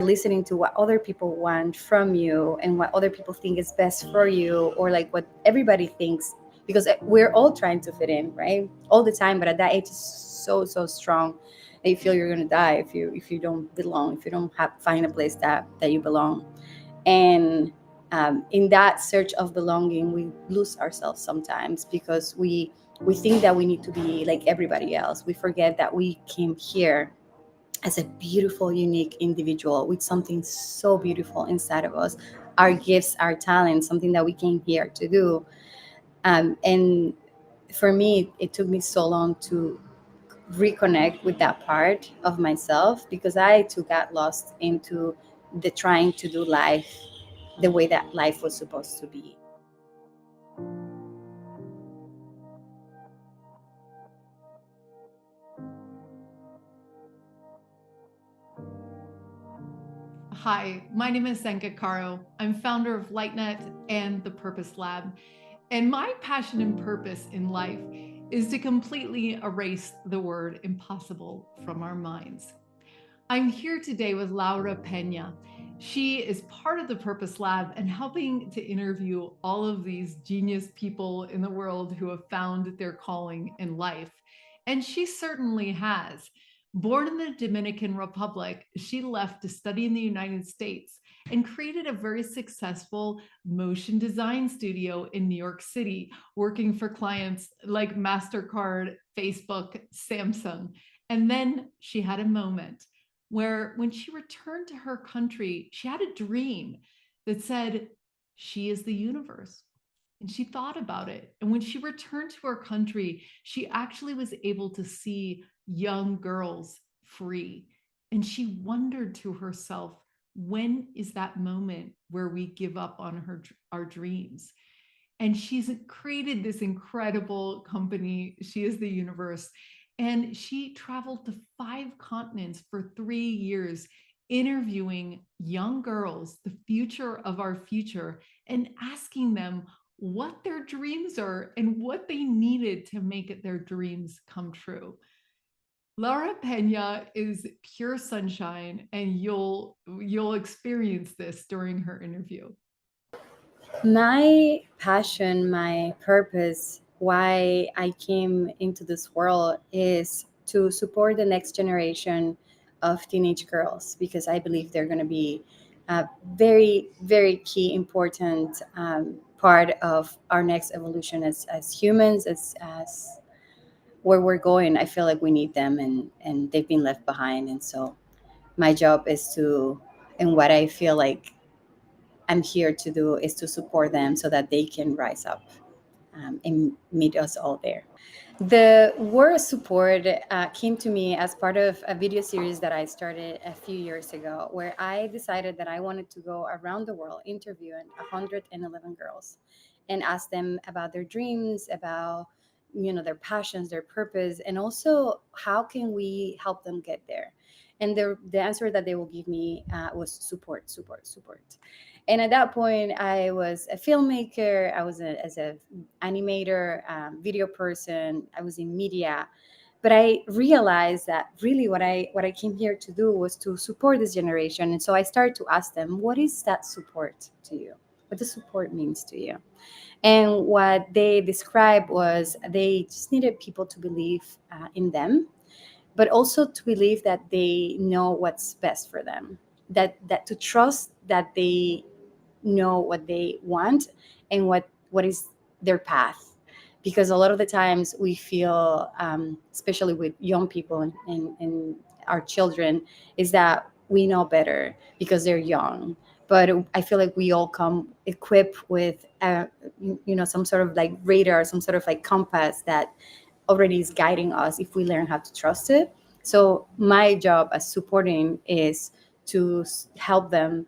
listening to what other people want from you and what other people think is best for you, or like what everybody thinks, because we're all trying to fit in, right, all the time. But at that age, it's so strong that you feel you're going to die if you don't belong, if you don't find a place that you belong. And in that search of belonging, we lose ourselves sometimes, because we think that we need to be like everybody else. We forget that we came here as a beautiful, unique individual with something so beautiful inside of us, our gifts, our talents, something that we came here to do. And for me, it took me so long to reconnect with that part of myself, because I too got lost into the trying to do life the way that life was supposed to be. Hi, my name is Zenka Caro. I'm founder of LightNet and the Purpose Lab. And my passion and purpose in life is to completely erase the word impossible from our minds. I'm here today with Laura Peña. She is part of the Purpose Lab and helping to interview all of these genius people in the world who have found their calling in life. And she certainly has. Born in the Dominican Republic, she left to study in the United States and created a very successful motion design studio in New York City, working for clients like MasterCard, Facebook, Samsung. And then she had a moment where, when she returned to her country, she had a dream that said, she is the universe. And she thought about it. And when she returned to her country, she actually was able to see young girls free. And she wondered to herself, when is that moment where we give up on our dreams? And she's created this incredible company. She is the universe. And she traveled to 5 continents for 3 years, interviewing young girls, the future of our future, and asking them what their dreams are and what they needed to make their dreams come true. Laura Peña is pure sunshine, and you'll experience this during her interview. My passion, my purpose, why I came into this world is to support the next generation of teenage girls, because I believe they're going to be a very key, important part of our next evolution as humans, as where we're going. I feel like we need them, and they've been left behind. And so my job is to, and what I feel like I'm here to do, is to support them so that they can rise up and meet us all there. The word support came to me as part of a video series that I started a few years ago, where I decided that I wanted to go around the world interviewing 111 girls and ask them about their dreams, about their passions, their purpose, and also how can we help them get there. And the answer that they will give me was support. And at that point, I was a filmmaker. I was as a animator, video person. I was in media, but I realized that really what I came here to do was to support this generation. And so I started to ask them, what is that support to you? What does support means to you? And what they described was they just needed people to believe in them, but also to believe that they know what's best for them. That to trust that they know what they want and what is their path. Because a lot of the times we feel, especially with young people and our children, is that we know better because they're young. But I feel like we all come equipped with some sort of like radar, some sort of like compass that already is guiding us if we learn how to trust it. So my job as supporting is to help them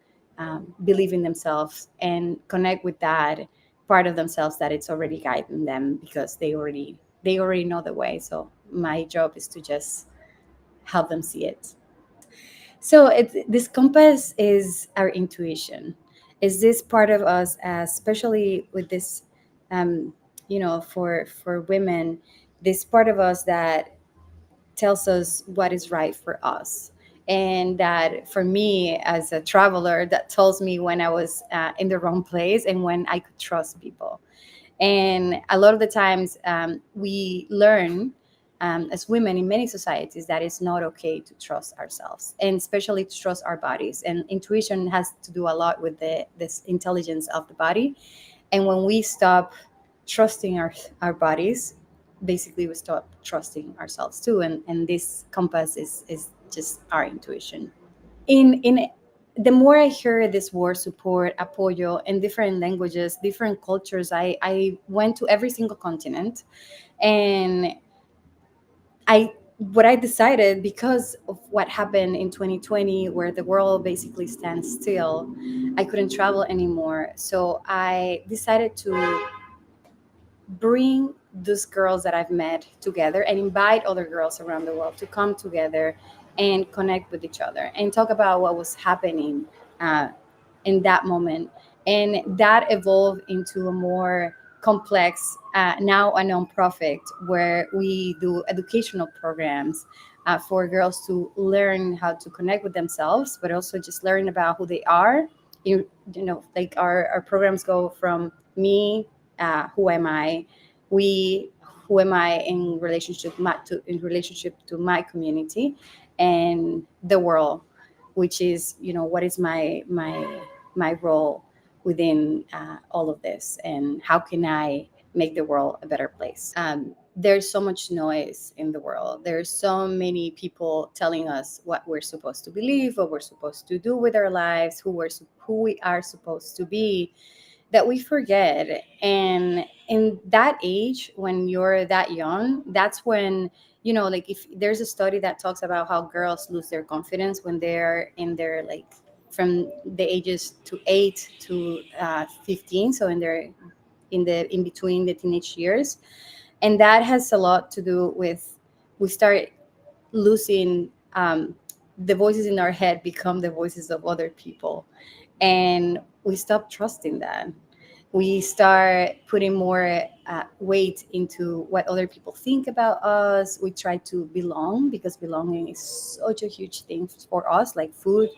believe in themselves and connect with that part of themselves that it's already guiding them, because they already know the way. So my job is to just help them see it. So this compass is our intuition. Is this part of us, especially with this, for women, this part of us that tells us what is right for us. And that for me as a traveler, that tells me when I was in the wrong place and when I could trust people. And a lot of the times we learn as women in many societies that it's not okay to trust ourselves, and especially to trust our bodies. And intuition has to do a lot with this intelligence of the body. And when we stop trusting our bodies, basically we stop trusting ourselves too. And this compass is just our intuition. In the more I hear this word support, apoyo, in different languages, different cultures, I went to every single continent. And I what I decided, because of what happened in 2020, where the world basically stands still, I couldn't travel anymore. So I decided to bring those girls that I've met together and invite other girls around the world to come together and connect with each other and talk about what was happening uh, in that moment. And that evolved into a more complex, now a nonprofit, where we do educational programs for girls to learn how to connect with themselves, but also just learn about who they are. Like our programs go from me, who am I, we, who am I in relationship to my community, and the world, which is, what is my role within all of this, and how can I make the world a better place. There's so much noise in the world. There's so many people telling us what we're supposed to believe, what we're supposed to do with our lives, who we are supposed to be, that we forget. And in that age, when you're that young, that's when, like, if there's a study that talks about how girls lose their confidence when they're in their, like, from the ages to 8 to 15, so in between the teenage years. And that has a lot to do with, we start losing, the voices in our head become the voices of other people, and we stop trusting that. We start putting more weight into what other people think about us. We try to belong, because belonging is such a huge thing for us, like food,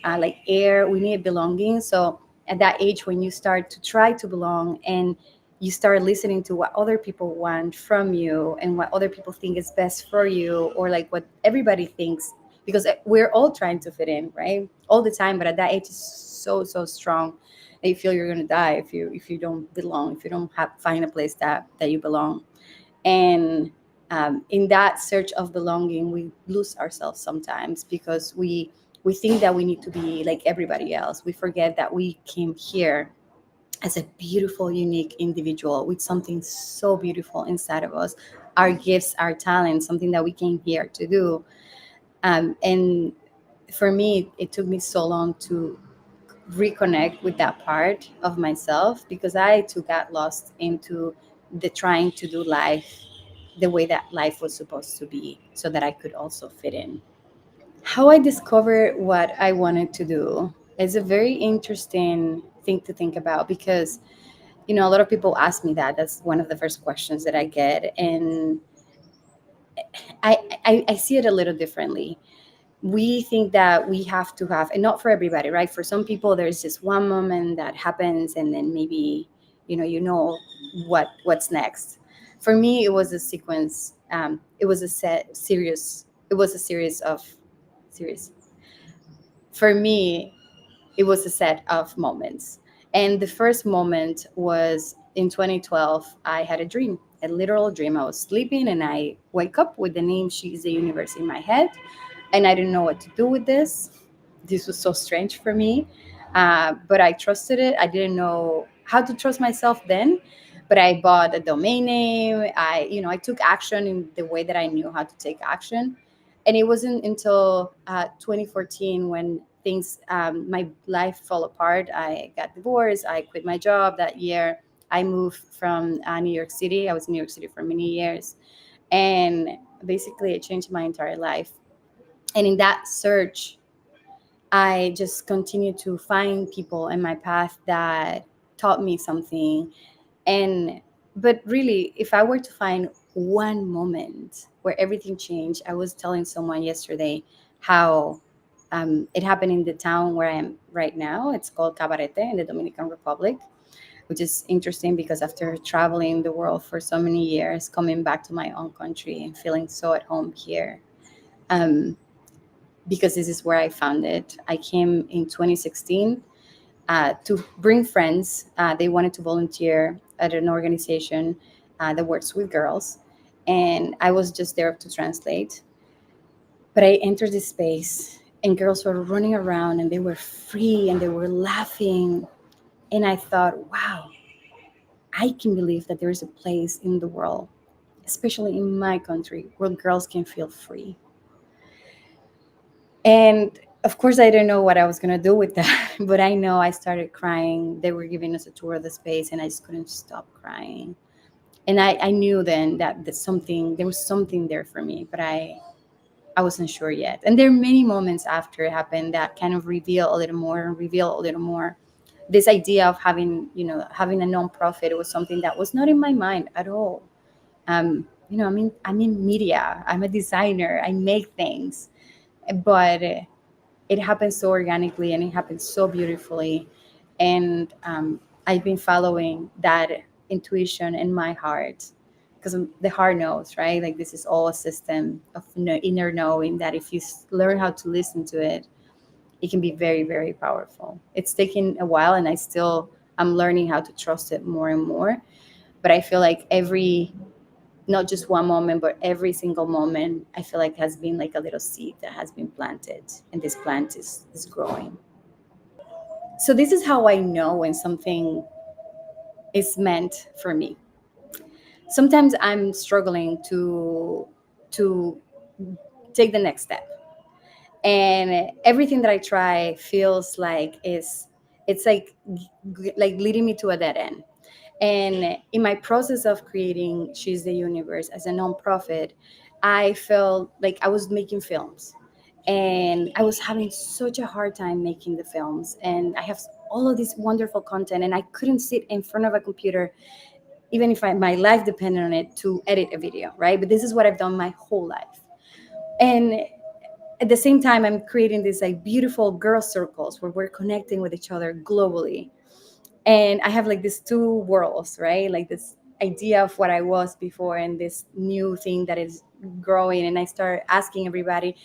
like air. We need belonging. So at that age, when you start to try to belong, and you start listening to what other people want from you and what other people think is best for you, or like what everybody thinks, because we're all trying to fit in, right, all the time. But at that age, it's so strong that you feel you're going to die if you don't belong, if you don't find a place that you belong. And in that search of belonging, we lose ourselves sometimes, because we think that we need to be like everybody else. We forget that we came here as a beautiful, unique individual with something so beautiful inside of us, our gifts, our talents, something that we came here to do. And for me, it took me so long to reconnect with that part of myself, because I too got lost into the trying to do life the way that life was supposed to be, so that I could also fit in. How I discovered what I wanted to do is a very interesting thing to think about, because a lot of people ask me that. That's one of the first questions that I get. And I see it a little differently. We think that we have to have, and not for everybody, right? For some people, there's just one moment that happens, and then maybe what's next. For me, it was a sequence. It was a set series. It was a series. For me, it was a set of moments. And the first moment was in 2012. I had a dream, a literal dream. I was sleeping, and I wake up with the name She's the Universe in my head, and I didn't know what to do with this. This was so strange for me, but I trusted it. I didn't know how to trust myself then, but I bought a domain name. I took action in the way that I knew how to take action. And it wasn't until 2014 when my life fell apart. I got divorced. I quit my job that year. I moved from New York City. I was in New York City for many years, and basically it changed my entire life. And in that search, I just continued to find people in my path that taught me something. And but really, if I were to find one moment where everything changed, I was telling someone yesterday how It happened in the town where I am right now. It's called Cabarete in the Dominican Republic, which is interesting because after traveling the world for so many years, coming back to my own country and feeling so at home here, um, because this is where I found it. I came in 2016 to bring friends. They wanted to volunteer at an organization that works with girls, and I was just there to translate. But I entered this space, and girls were running around, and they were free, and they were laughing, and I thought, wow, I can believe that there is a place in the world, especially in my country, where girls can feel free. And of course, I didn't know what I was going to do with that, but I know I started crying. They were giving us a tour of the space, and I just couldn't stop crying. And I knew then that there was something there for me, but I wasn't sure yet. And there are many moments after it happened that kind of reveal a little more and reveal a little more. This idea of having a nonprofit was something that was not in my mind at all. I'm in media. I'm a designer. I make things, but it happens so organically and it happens so beautifully. And I've been following that intuition in my heart, because the heart knows, right? Like, this is all a system of inner knowing that if you learn how to listen to it, it can be very, very powerful. It's taken a while, and I'm learning how to trust it more and more. But I feel like not just one moment, but every single moment, I feel like has been like a little seed that has been planted, and this plant is growing. So this is how I know when something is meant for me. Sometimes I'm struggling to take the next step, and everything that I try feels like it's like leading me to a dead end. And in my process of creating She's the Universe as a nonprofit, I felt like I was making films, and I was having such a hard time making the films. And I have all of this wonderful content, and I couldn't sit in front of a computer, even if my life depended on it, to edit a video, right? But this is what I've done my whole life. And at the same time, I'm creating these like beautiful girl circles where we're connecting with each other globally. And I have like these two worlds, right? Like this idea of what I was before and this new thing that is growing. And I start asking everybody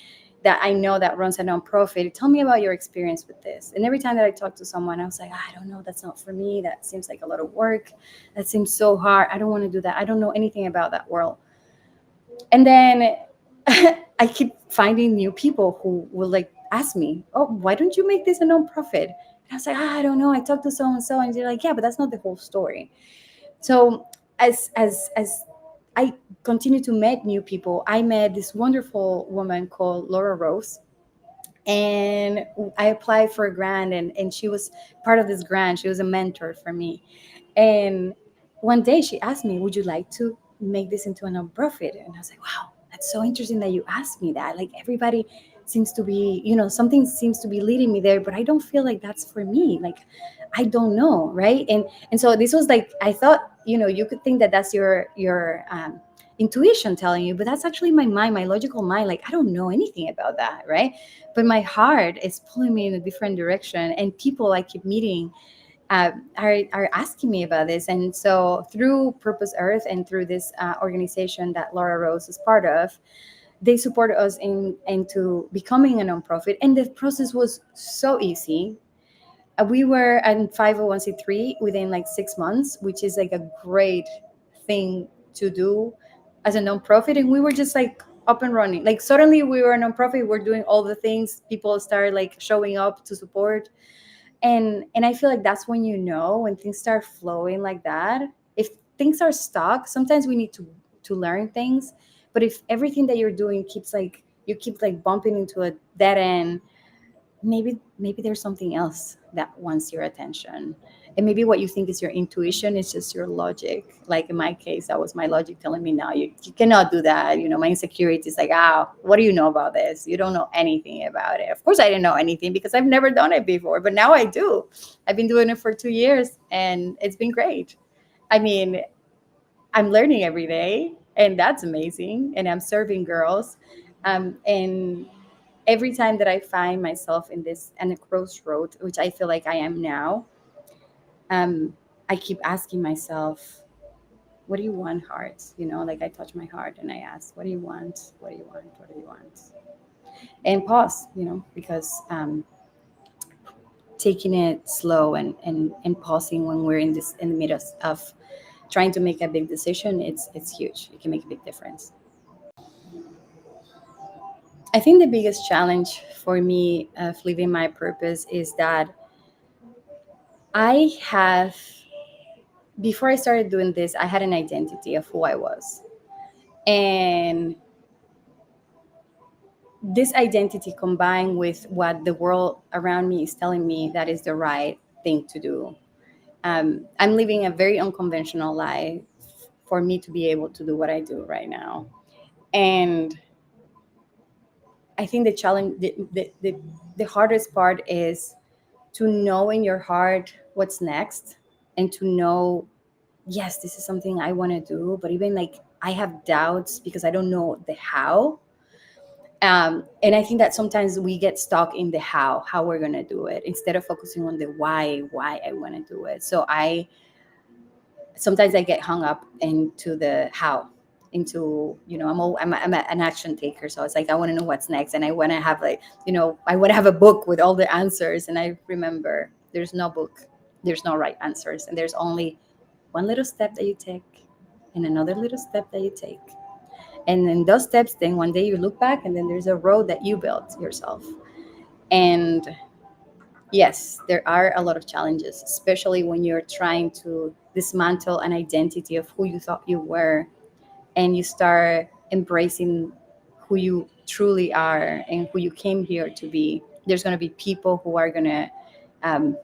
that I know that runs a nonprofit, tell me about your experience with this. And every time that I talk to someone, I was like, I don't know, that's not for me. That seems like a lot of work. That seems so hard. I don't want to do that. I don't know anything about that world. And then I keep finding new people who will like ask me, oh, why don't you make this a nonprofit? And I was like, I don't know. I talked to so and so, and they're like, yeah, but that's not the whole story. So as I continue to meet new people, I met this wonderful woman called Laura Rose, and I applied for a grant, and she was part of this grant. She was a mentor for me. And one day she asked me, would you like to make this into a nonprofit? And I was like, wow, that's so interesting that you asked me that. Like, everybody seems to be, something seems to be leading me there, but I don't feel like that's for me. Like, I don't know, right? And so this was like, I thought, you could think that that's your intuition telling you, but that's actually my mind, my logical mind. Like, I don't know anything about that, right? But my heart is pulling me in a different direction, and people I keep meeting are asking me about this. And so through Purpose Earth and through this organization that Laura Rose is part of, they support us into becoming a nonprofit. And the process was so easy. We were at 501c3 within like 6 months, which is like a great thing to do as a nonprofit. And we were just like up and running. Like, suddenly we were a nonprofit, we're doing all the things, people started like showing up to support. And I feel like that's when, when things start flowing like that. If things are stuck, sometimes we need to learn things. But if everything that you're doing you keep like bumping into a dead end, maybe there's something else that wants your attention. And maybe what you think is your intuition is just your logic. Like in my case, that was my logic telling me, no, you cannot do that. My insecurity is like, what do you know about this? You don't know anything about it. Of course I didn't know anything because I've never done it before, but now I do. I've been doing it for 2 years and it's been great. I mean, I'm learning every day, and that's amazing. And I'm serving girls. And every time that I find myself in this and a crossroad, which I feel like I am now, um, I keep asking myself, what do you want, heart? Like I touch my heart and I ask, what do you want? What do you want? What do you want? And pause, because taking it slow and pausing when we're in the middle of trying to make a big decision, it's huge. It can make a big difference. I think the biggest challenge for me of living my purpose is that I have, before I started doing this, I had an identity of who I was. And this identity combined with what the world around me is telling me that is the right thing to do. I'm living a very unconventional life for me to be able to do what I do right now. And I think the challenge, the hardest part is to know in your heart what's next, and to know, yes, this is something I want to do, but even like I have doubts because I don't know the how. And I think that sometimes we get stuck in the how we're going to do it, instead of focusing on the why I want to do it. So I sometimes I get hung up into the how, into I'm an action taker, so it's like I want to know what's next, and I want to have like I want to have a book with all the answers. And I remember there's no book, there's no right answers, and there's only one little step that you take, and another little step that you take, and then those steps, then one day you look back, and then there's a road that you built yourself. And yes, there are a lot of challenges, especially when you're trying to dismantle an identity of who you thought you were, and you start embracing who you truly are and who you came here to be. There's going to be people um,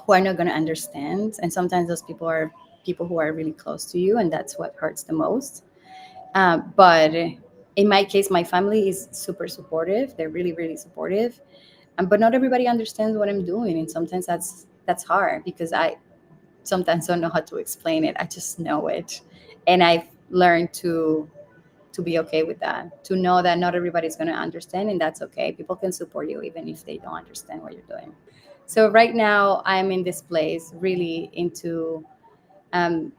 who are not going to understand, and sometimes those people are people who are really close to you, and that's what hurts the most. But in my case, my family is super supportive. They're really, really supportive, but not everybody understands what I'm doing, and sometimes that's hard because I sometimes don't know how to explain it. I just know it, and I've learned to be okay with that. To know that not everybody's going to understand, and that's okay. People can support you even if they don't understand what you're doing. So right now, I'm in this place, really into. Um,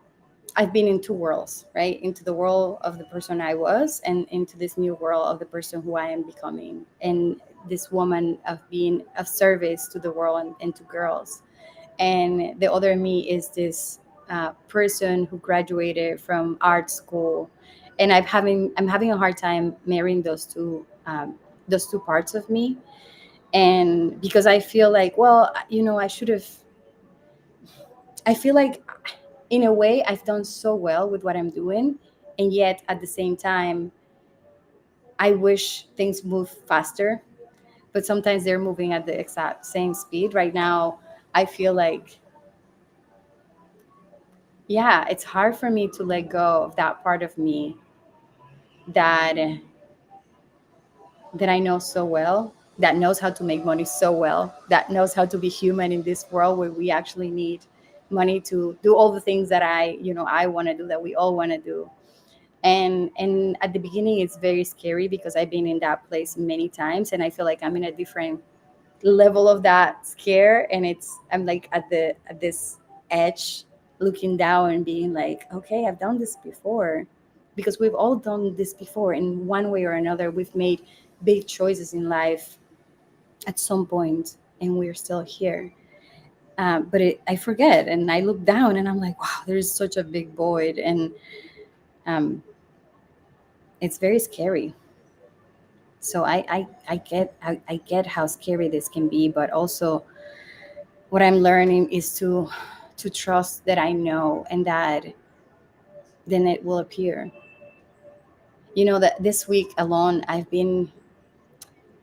I've been in two worlds, right? Into the world of the person I was, and into this new world of the person who I am becoming. And this woman of being of service to the world and to girls. And the other me is this person who graduated from art school. And I'm having a hard time marrying those two parts of me. And because I feel like, well, I feel like in a way I've done so well with what I'm doing, and yet at the same time I wish things move faster, but sometimes they're moving at the exact same speed. Right now I feel like, yeah, it's hard for me to let go of that part of me that that I know so well, that knows how to make money so well, that knows how to be human in this world where we actually need money to do all the things that I want to do, that we all want to do. And at the beginning it's very scary because I've been in that place many times, and I feel like I'm in a different level of that scare, and I'm like at this edge, looking down and being like, okay, I've done this before, because we've all done this before in one way or another. We've made big choices in life at some point, and we're still here. But I forget, and I look down and I'm like, wow, there's such a big void. And um, it's very scary. So I get how scary this can be, but also what I'm learning is to trust that I know, and that then it will appear. That this week alone I've been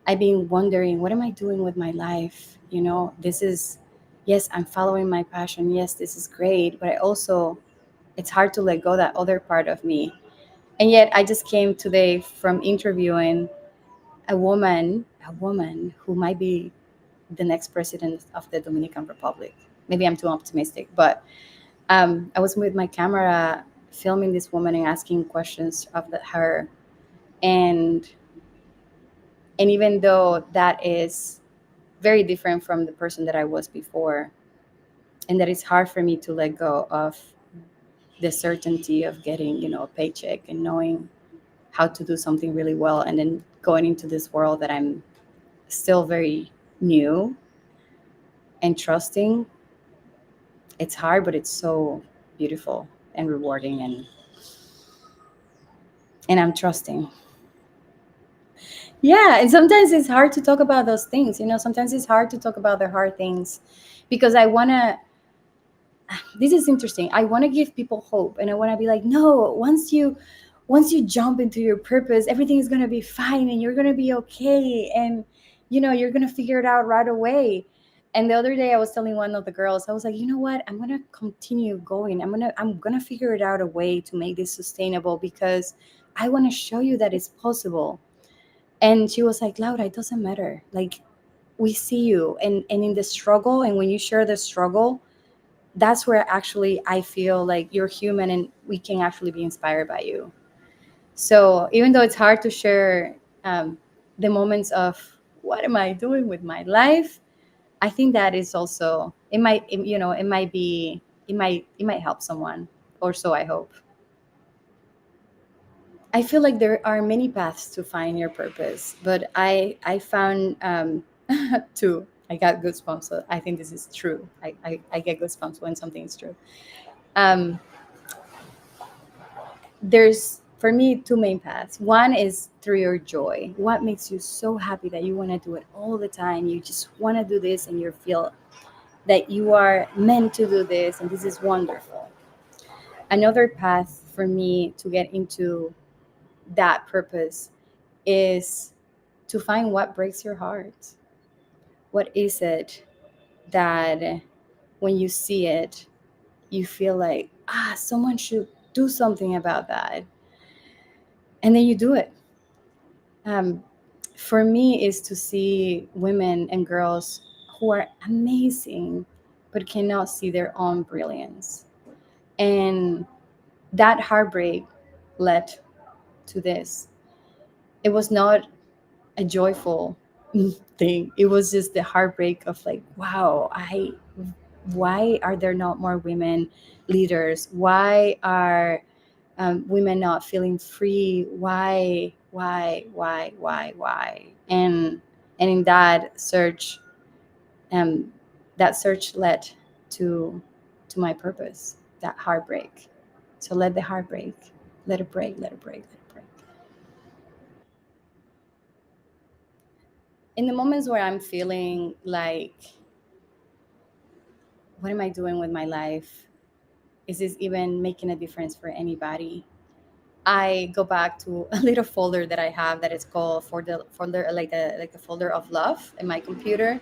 wondering, what am I doing with my life? This is, yes, I'm following my passion. Yes, this is great, but I also, it's hard to let go that other part of me. And yet I just came today from interviewing a woman who might be the next president of the Dominican Republic. Maybe I'm too optimistic, but I was with my camera filming this woman and asking questions of her, and And even though that is very different from the person that I was before, and that it's hard for me to let go of the certainty of getting, a paycheck and knowing how to do something really well, and then going into this world that I'm still very new and trusting. It's hard, but it's so beautiful and rewarding, and I'm trusting. Yeah, and sometimes it's hard to talk about those things. Sometimes it's hard to talk about the hard things because I want to. This is interesting. I want to give people hope, and I want to be like, no, once you jump into your purpose, everything is going to be fine, and you're going to be okay, and you're going to figure it out right away. And the other day I was telling one of the girls, I was like, you know what? I'm going to continue going. I'm going to figure it out a way to make this sustainable because I want to show you that it's possible. And she was like, Laura, it doesn't matter. Like, we see you, and in the struggle, and when you share the struggle, that's where actually I feel like you're human and we can actually be inspired by you. So even though it's hard to share the moments of what am I doing with my life, I think that is also it might help someone, or so I hope. I feel like there are many paths to find your purpose, but I found two. I got goosebumps. So I think this is true. I get goosebumps when something is true. Um, there's for me two main paths. One is through your joy. What makes you so happy that you want to do it all the time? You just want to do this, and you feel that you are meant to do this, and this is wonderful. Another path for me to get into that purpose is to find what breaks your heart. What is it that when you see it, you feel like, someone should do something about that? And then you do it. Um, for me, is to see women and girls who are amazing but cannot see their own brilliance. And that heartbreak led to this. It was not a joyful thing. It was just the heartbreak of like, wow, I why are there not more women leaders? Why are women not feeling free? Why? And in um, that search led to to my purpose. That heartbreak. So let the heartbreak, let it break, let it break, let it break. In the moments where I'm feeling like, what am I doing with my life? Is this even making a difference for anybody? I go back to a little folder that I have that is called for the folder, like a folder of love in my computer.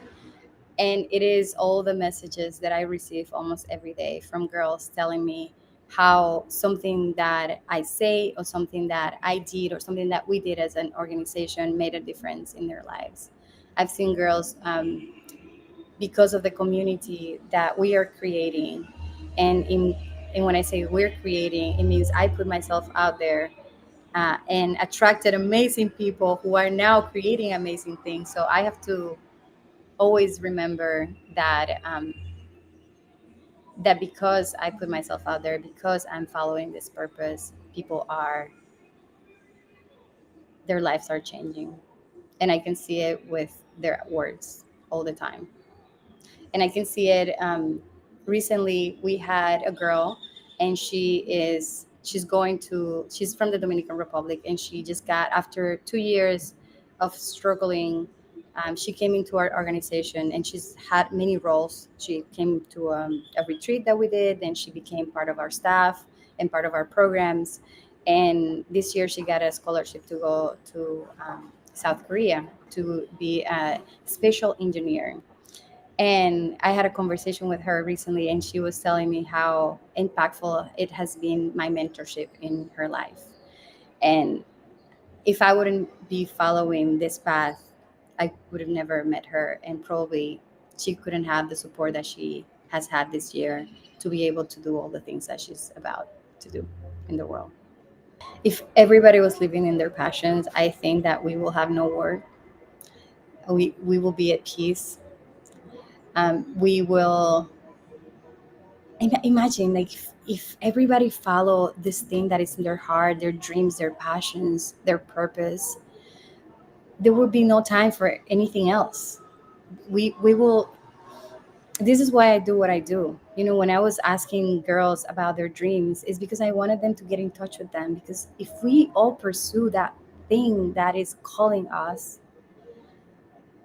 And it is all the messages that I receive almost every day from girls telling me how something that I say, or something that I did, or something that we did as an organization made a difference in their lives. I've seen girls, because of the community that we are creating. And when I say we're creating, it means I put myself out there, and attracted amazing people who are now creating amazing things. So I have to always remember that because I put myself out there, because I'm following this purpose, people are their lives are changing, and I can see it with their words all the time. And I can see it. Recently, we had a girl, and she's from the Dominican Republic, and she just got, after 2 years of struggling, she came into our organization, and she's had many roles. She came to a retreat that we did, and she became part of our staff and part of our programs. And this year, she got a scholarship to go to South Korea to be a spatial engineer. And I had a conversation with her recently, and she was telling me how impactful it has been, my mentorship in her life. And if I wouldn't be following this path, I would have never met her. And probably she couldn't have the support that she has had this year to be able to do all the things that she's about to do in the world. If everybody was living in their passions, I think that we will have no war. we will be at peace. We will imagine, like, if everybody follow this thing that is in their heart, their dreams, their passions, their purpose, there will be no time for anything else. We will. This is why I do what I do. When I was asking girls about their dreams, is because I wanted them to get in touch with them. Because if we all pursue that thing that is calling us,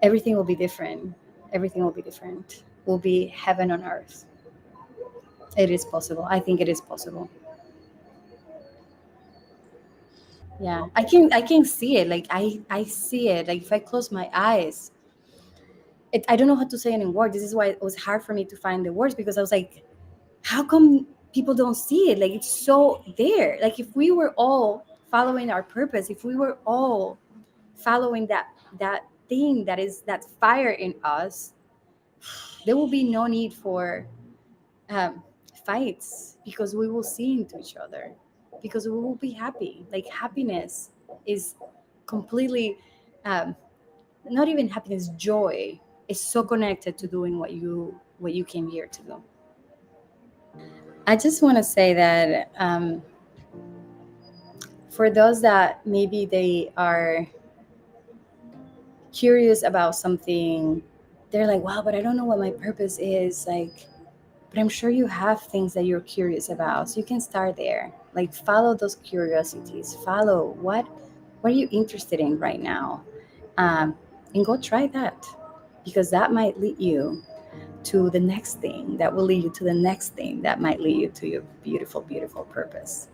everything will be different. Everything will be different. Will be heaven on earth. It is possible. I think it is possible. Yeah, I can see it. Like, I see it. Like, if I close my eyes, I don't know how to say it in words. This is why it was hard for me to find the words, because I was like, how come people don't see it? Like, it's so there. Like, if we were all following our purpose, if we were all following that thing that is that fire in us, there will be no need for um, fights, because we will see into each other, because we will be happy. Like, happiness is completely, um, not even happiness, joy is so connected to doing what you came here to do. I just want to say that, for those that maybe they are curious about something, they're like, wow, but I don't know what my purpose is. Like, but I'm sure you have things that you're curious about. So you can start there. Like, follow those curiosities. Follow what are you interested in right now? Um, and go try that, because that might lead you to the next thing, that will lead you to the next thing, that might lead you to your beautiful, beautiful purpose.